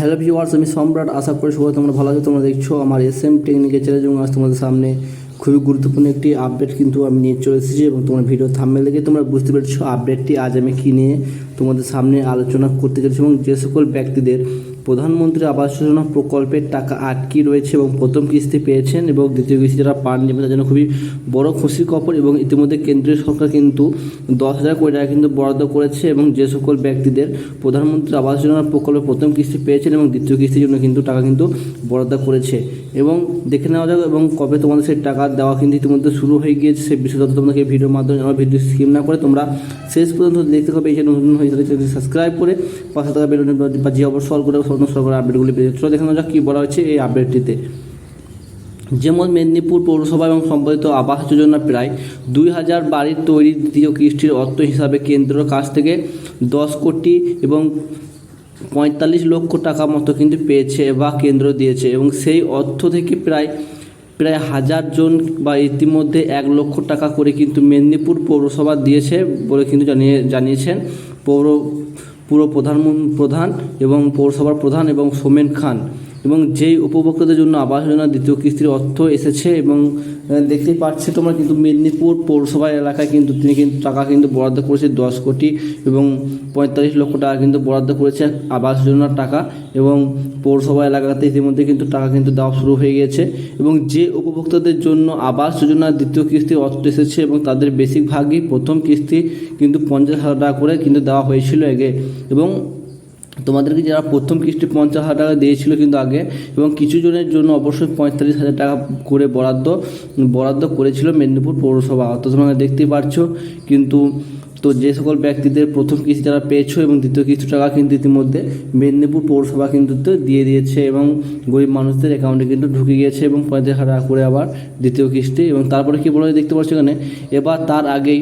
Hello viewers, আমি সম্রাট। আশা করি সবাই তোমরা ভালো আছো। তোমরা দেখছো আমার SM টেকনিক্যাল চ্যানেল এবং আজ তোমাদের সামনে খুবই গুরুত্বপূর্ণ একটি আপডেট কিন্তু আমি নিয়ে চলে এসেছি এবং তোমার ভিডিও থাম্বনেল দেখে তোমরা বুঝতে পেরেছো আপডেটটি আজ আমি কী নিয়ে তোমাদের সামনে আলোচনা করতে চলেছি এবং যে সকল ব্যক্তিদের প্রধানমন্ত্রী আবাস যোজনা প্রকল্পের টাকা আটকে রয়েছে এবং প্রথম কিস্তি পেয়েছেন এবং দ্বিতীয় কিস্তি যারা পাননি তাদের জন্য খুবই বড় খুশির খবর। এবং ইতিমধ্যে কেন্দ্রীয় সরকার কিন্তু 10,000 কোটি টাকা কিন্তু বরাদ্দ করেছে এবং যে সকল ব্যক্তিদের প্রধানমন্ত্রী আবাস যোজনা প্রকল্পে প্রথম কিস্তি পেয়েছেন এবং দ্বিতীয় কিস্তির জন্য কিন্তু টাকা কিন্তু বরাদ্দ করেছে এবং দেখে নেওয়া যাক এবং কবে তোমাদের সেই টাকা দেওয়া কিন্তু ইতিমধ্যে শুরু হয়ে গিয়েছে। সেই বিষয়ে তোমাদেরকে ভিডিওর মাধ্যমে আমার ভিডিও স্কিপ না করে তোমরা শেষ পর্যন্ত দেখতে পাবে। এই যে নতুন হয়ে যাবে সাবস্ক্রাইব করে পাশে থাকা বেল বা যে অবশ্যই অল করে সরকার আপডেটগুলি পেয়ে যাচ্ছে। দেখে নেওয়া যাক কী বলা হয়েছে এই আপডেটটিতে। যেমন মেদিনীপুর পৌরসভা এবং সম্পাদিত আবাস যোজনা প্রায় 2,000 বাড়ির তৈরি দ্বিতীয় কিস্তির অর্থ হিসাবে কেন্দ্রের কাছ থেকে 10 কোটি এবং 45 লক্ষ টাকা মতো কিন্তু পেয়েছে বা কেন্দ্র দিয়েছে এবং সেই অর্থ থেকে প্রায় 1,000 জন বা ইতিমধ্যে 1 লক্ষ টাকা করে কিন্তু মেদিনীপুর পৌরসভা দিয়েছে বলে কিন্তু জানিয়েছেন পুরো প্রধান এবং পৌরসভার প্রধান এবং সোমেন খান। এবং যেই উপভোক্তাদের জন্য আবাস যোজনার দ্বিতীয় কিস্তির অর্থ এসেছে এবং দেখতেই পাচ্ছি তোমরা কিন্তু মেদিনীপুর পৌরসভা এলাকায় কিন্তু তিনি কিন্তু টাকা কিন্তু বরাদ্দ করেছে 10 কোটি এবং 45 লক্ষ টাকা কিন্তু বরাদ্দ করেছে আবাস যোজনার টাকা এবং পৌরসভা এলাকাতে ইতিমধ্যে কিন্তু টাকা কিন্তু দেওয়া শুরু হয়ে গিয়েছে। এবং যে উপভোক্তাদের জন্য আবাস যোজনার দ্বিতীয় কিস্তির অর্থ এসেছে এবং তাদের বেশিরভাগই প্রথম কিস্তি কিন্তু 50,000 টাকা করে কিন্তু দেওয়া হয়েছিল আগে এবং তোমাদেরকে যারা প্রথম কিস্তি 50,000 টাকা দিয়েছিল কিন্তু আগে এবং কিছু জনের জন্য অবশ্যই 45,000 টাকা করে বরাদ্দ করেছিল মেদিনীপুর পৌরসভা। তো তোমরা দেখতেই পারছো কিন্তু তো যে সকল ব্যক্তিদের প্রথম কিস্তি যারা পেয়েছো এবং দ্বিতীয় কিস্তি টাকা কিন্তু ইতিমধ্যে মেদিনীপুর পৌরসভা কিন্তু দিয়ে দিয়েছে এবং গরিব মানুষদের অ্যাকাউন্টে কিন্তু ঢুকে গিয়েছে এবং 45,000 টাকা করে আবার দ্বিতীয় কিস্তি। এবং তারপরে কী বলে দেখতে পাচ্ছ এখানে এবার তার আগেই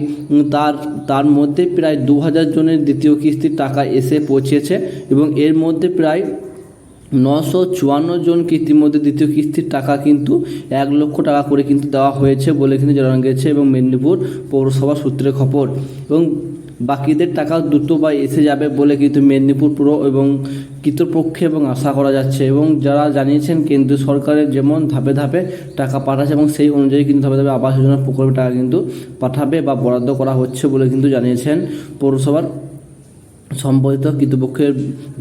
তার মধ্যে প্রায় 2,000 জনের দ্বিতীয় কিস্তির টাকা এসে পৌঁছেছে এবং এর মধ্যে প্রায় 954 জনকে ইতিমধ্যে দ্বিতীয় কিস্তির টাকা কিন্তু 1 লক্ষ টাকা করে কিন্তু দেওয়া হয়েছে বলে কিন্তু জানানো গেছে এবং মেদিনীপুর পৌরসভা সূত্রে খবর। এবং বাকিদের টাকা দ্রুত বা এসে যাবে বলে কিন্তু মেদিনীপুর পুর এবং কর্তৃপক্ষে এবং আশা করা যাচ্ছে এবং যারা জানিয়েছেন কেন্দ্রীয় সরকারের যেমন ধাপে ধাপে টাকা পাঠাচ্ছে এবং সেই অনুযায়ী কিন্তু ধাপে ধাপে আবাস যোজনা প্রকল্পের টাকা কিন্তু পাঠাবে বা বরাদ্দ করা হচ্ছে বলে কিন্তু জানিয়েছেন পৌরসভার সম্পাদিত কর্তৃপক্ষের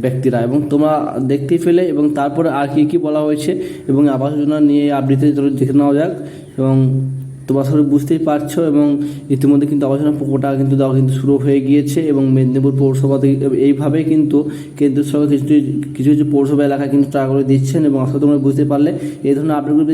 ব্যক্তিরা। এবং তোমরা দেখতেই ফেলে এবং তারপরে আর কী বলা হয়েছে এবং আবাস যোজনা নিয়ে আপডেটে দেখে নেওয়া যাক এবং তোমরা সবাই বুঝতেই পারছো এবং ইতিমধ্যে কিন্তু আবাস যোজনা প্রকল্পটা কিন্তু দেওয়া কিন্তু শুরু হয়ে গিয়েছে এবং মেদিনীপুর পৌরসভা থেকে এইভাবেই কিন্তু কেন্দ্রীয় সরকার কিছু কিছু পৌরসভা এলাকায় কিন্তু টাকা করে দিচ্ছেন এবং আসলে তোমরা বুঝতে পারলে এই ধরনের আপডেটগুলি